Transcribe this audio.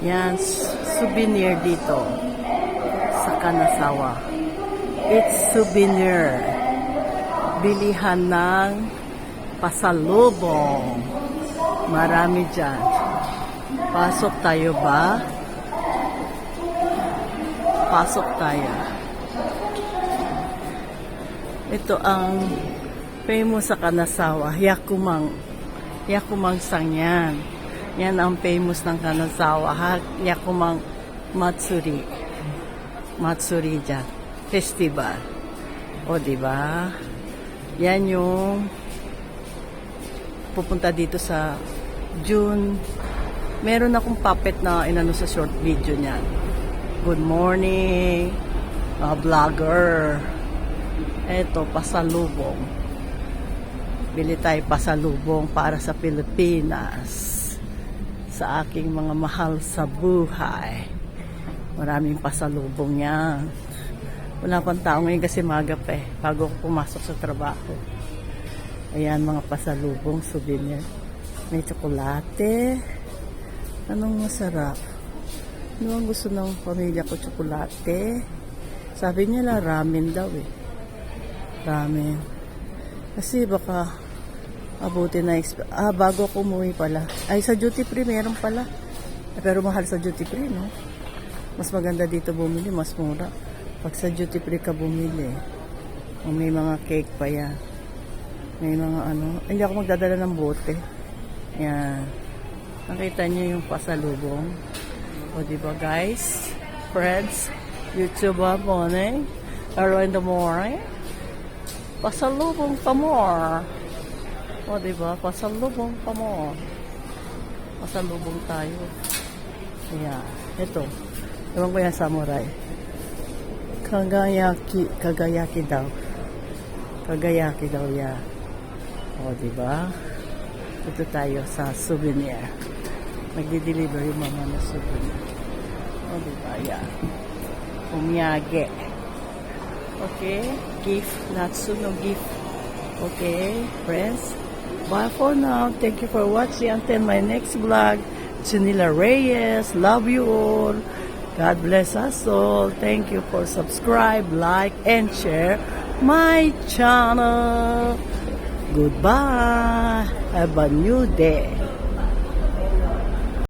Yan, souvenir dito sa Kanazawa. It's souvenir. Bilihan ng pasalubong. Marami dyan. Pasok tayo ba? Pasok tayo. Ito ang famous sa Kanazawa. Yakumang Sangyan. Yan ang famous ng Kanazawa. Yakumang Matsuri. Matsuri dyan. Festival. O, diba? Yan yung pupunta dito sa June. Meron akong puppet na inano sa short video niyan. Good morning, vlogger. Eto, pasalubong. Bili tayo pasalubong para sa Pilipinas. Sa aking mga mahal sa buhay. Maraming pasalubong yan. Wala pang tao ngayon kasi magap bago ako pumasok sa trabaho. Ayan, mga pasalubong, souvenir. May tsokolate. Anong masarap? Ano ang gusto ng pamilya ko? Tsokolate. Sabi nila ramen daw Ramen. Kasi baka abutin na bago ako umuwi pala. Ay, sa duty free meron pala. Pero mahal sa duty free, no? Mas maganda dito bumili, mas mura. Pag sa duty free ka bumili, may mga cake pa yan. May mga hindi ako magdadala ng bote. Yan. Nakita niyo yung pasalubong. O diba guys? Friends, YouTube morning, early in the morning. Pasalubong pa more. O diba? Pasalubong pa more. Pasalubong tayo. Ayan. Ito. Ewan ko yan, samurai. Kagayaki daw. Kagayaki daw yan. O, diba? Ito tayo sa souvenir. Nagdi-deliver yung mama na souvenir. O, diba? Yan. Umiyage. Okay? Gift. Natsuno gift. Okay? Friends? Bye for now. Thank you for watching. Until my next vlog. Chinila Reyes. Love you all. God bless us all. Thank you for subscribe, like, and share my channel. Goodbye. Have a new day.